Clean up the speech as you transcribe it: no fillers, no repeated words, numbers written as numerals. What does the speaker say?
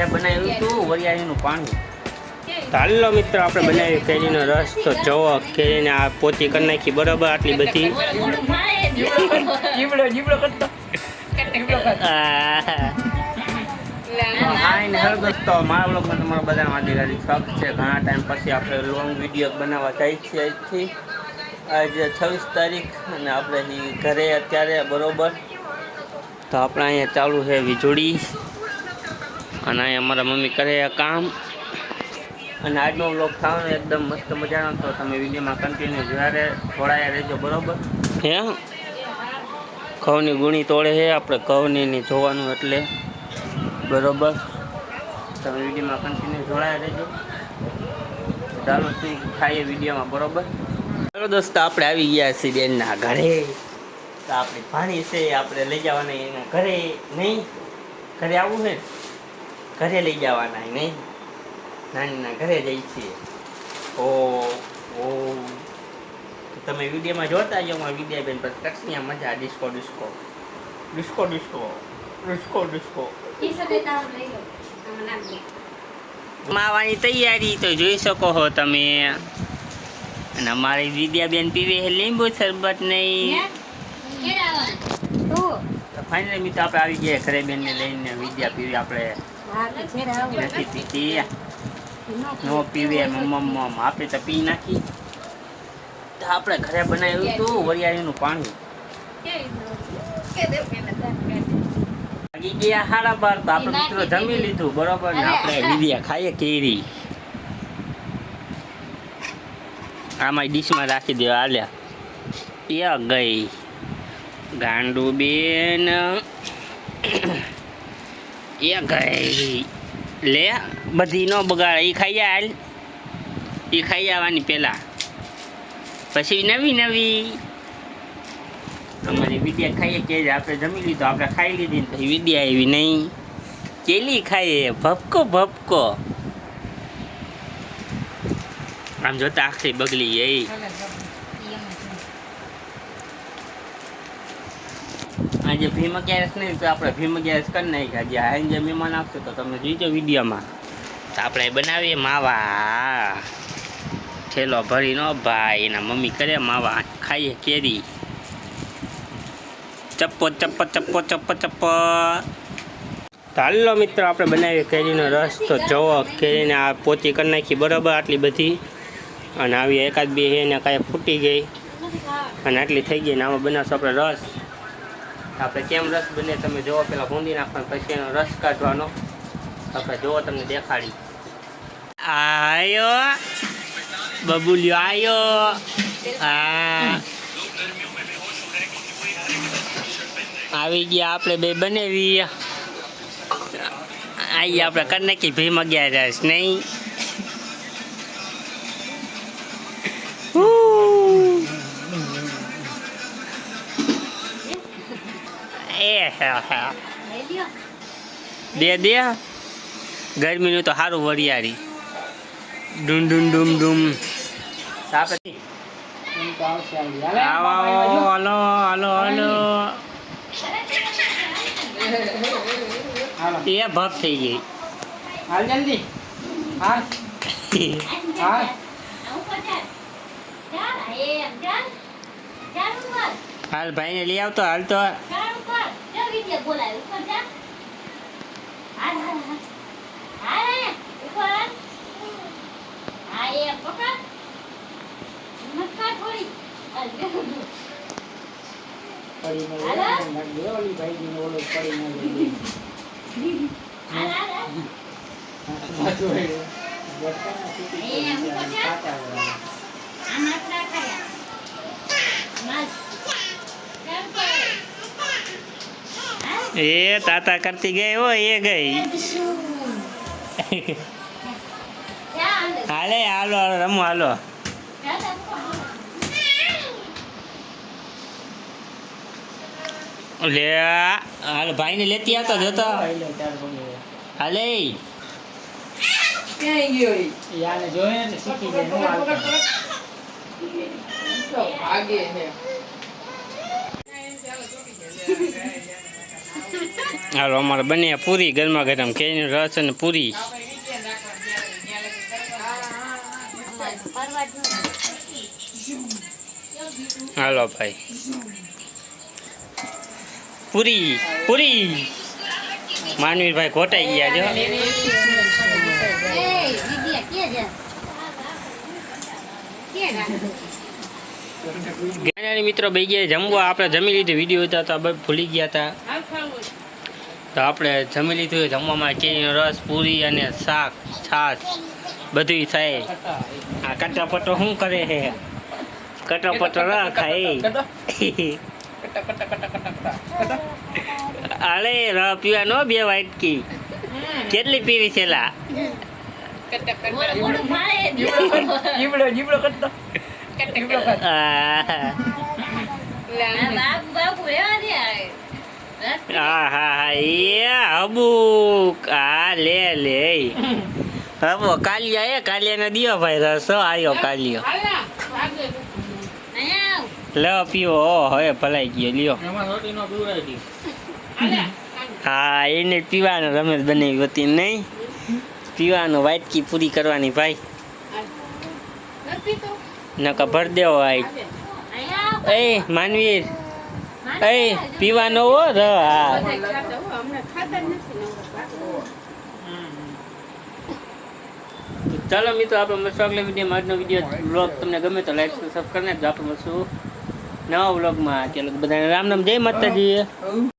ઘરે બનાવ્યું હતું વરિયાળીનું પાણી. ચાલો મિત્રો આપણે બનાવી કેરીનો રસ. તો જુઓ કેરીને આ પોતી કરી નાખી બરાબર આટલી બધી. દોસ્તો મારા બ્લોગમાં તમારા બધા હાર્દિક સ્વાગત છે. ઘણા ટાઈમ પછી આપણે લોંગ વિડીયો બનાવવા જઈએ છીએ. આજથી આજે 26 તારીખ અને આપણે ઘરે અત્યારે બરોબર. તો આપણે અહીંયા ચાલુ છે વીજળી અને અહીંયા અમારા મમ્મી કરે કામ. અને આજનો વ્લોગ થવાનો એકદમ મસ્ત મજાનો. તો તમે વિડીયોમાં કન્ટિન્યુ જોડાયા રહેજો બરોબર. હે ઘઉંની ગુણી તોડે છે આપણે ઘઉંની જોવાનું એટલે બરોબર. તમે વિડીયોમાં કન્ટિન્યુ જોડાયા રહેજો. ચાલો શું થાય વિડીયોમાં બરોબર. ચાલો દોસ્તો આપણે આવી ગયા છીએ બેનના ઘરે. તો આપણી ભાણી છે આપણે લઈ જવાના એના ઘરે. નહીં ઘરે આવવું છે ઘરે લઈ જવાના નહીં નાનીના ઘરે જઈ છીએ. ઓ તમે વિડીયોમાં જોતા જાઓ મારા વિડીયો બેન પછી કચ્છની મજા. Disco disco disco disco disco disco માવાની તૈયારી તો જોઈ શકો છો તમે. અને અમારી વિદ્યાબેન પીવે છે લીંબુ શરબત. નહીં ફાઇનલી મિત્રો આપણે આવી ગયા ઘરે બેનને લઈને. વિદ્યા પીવી આપણે નથી પીતી. નો પીવે મમ્મ આપણે તો પી નાખી. તો આપણે ઘરે બનાવ્યું હતું વરિયાળીનું પાણી. લાગી ગયા 12:30. તો આપણે મિત્રો જમી લીધું બરોબર ને. આપણે વિદ્યા ખાઈએ કેરી. આમાં ડીશમાં રાખી દેવા. હાલ્યા ત્યાં ગઈ ગાંડુ બેન એ ગઈ. લે બધી ન બગાડે. એ ખાઈ હાલ. એ ખાઈ આવવાની પહેલાં પછી નવી નવી અમારી વિદ્યા ખાઈએ કે આપણે જમી લીધું. આપણે ખાઈ લીધી પછી વિદ્યા આવી નહીં. કેલી ખાઈએ ભપકો ભપકો. આમ જોતા આખી બગલી એ. આજે ભીમ ગેસ નહીં તો આપણે ભીમ ગેસ કરી નાખ્યા. આજે આજે મહેમાન આપશે તો તમે જોઈજો વિડીયોમાં. તો આપણે બનાવીએ માવા. ઠેલો ભરી નો ભાઈ એના મમ્મી કરે માવા. ખાઈએ કેરી. ચપ્પો ચપ્પો ચપ્પો ચપ્પો ચપ્પો. ચાલો મિત્રો આપણે બનાવીએ કેરીનો રસ. તો જુઓ કેરીને આ પોતી કરી નાખી બરાબર આટલી બધી. અને આવી એકાદ બે એને કાંઈ ફૂટી ગઈ અને આટલી થઈ ગઈ. ને આમાં બનાવશો આપણે રસ. આપણે કેમ રસ બને તમે જોવો. પેલા ભૂંદી નાખવાનો પછી એનો રસ કાઢવાનો. આપણે જોવો તમને દેખાડી. આયો બબુલ્યો આયો. હા આવી ગયા આપણે બે બનાવી. આવી આપણે કરી નાખી ભીમ 11 રસ નહીં. દે દે ગરમીનું તો સારું વરિયાળી. ડુમ ડુમ ડુમ ડુમ. હાલો હાલો હાલો. એ ભપ થઈ ગઈ. હાલ જલ્દી હાલ. હાલ ભાઈને લઈ આવતો. હાલ તો એ તાતા કરતી ગઈ હો. એ ગઈ. હાલે હાલો હાલો રમો હાલો. લે હાલ ભાઈને લેતી આવતો જોતો. હાલે ક્યાં ગયો યાને જોયે ને શીખી જાય. ભાગે છે હાલો અમારે બને પૂરી ગરમા ગરમ કેરીનો રસ અને પૂરી. હાલો ભાઈ પૂરી પૂરી માનવીરભાઈ ઘોટાઈ ગયા જો. મિત્રો બે ગયા જમવા. આપણે જમી લીધું. વિડીયો હતા તો ભૂલી ગયા હતા તો આપણે જમી લીધું. જમવામાં કેરીનો રસ પૂરી અને શાક છાશ બધું થાય. આ કટાપટો શું કરે છે? કટાપટો ના ખાય. અરે ર પીવા નો બે વાટકી કેટલી પીવી છે લા? હા હા એ હબુક હા લે લે હબો કાલિયા કાલિયા ને દિયો ભાઈ રસો આવ્યો કાલિયો લો પીવો. હવે ભલાઈ ગયો લ્યો. હા એને પીવાનો રમેશ બનાવી હતી નહીં. પીવાનું વાટકી પૂરી કરવાની ભાઈ. નકા ભર દેવો ભાઈ. એ માનવીર એ પીવાનો હો ર. હા ચાલો મિત્રો આપણે મળશું આગલા વિડીયોમાં. આજનો વિડીયો બ્લોગ તમને ગમે તો લાઈક સબસ્ક્રાઈબ કરી નાખજો. આપણે મળશું નવા બ્લોગમાં. ચાલો બધાને રામ રામ જય માતાજી.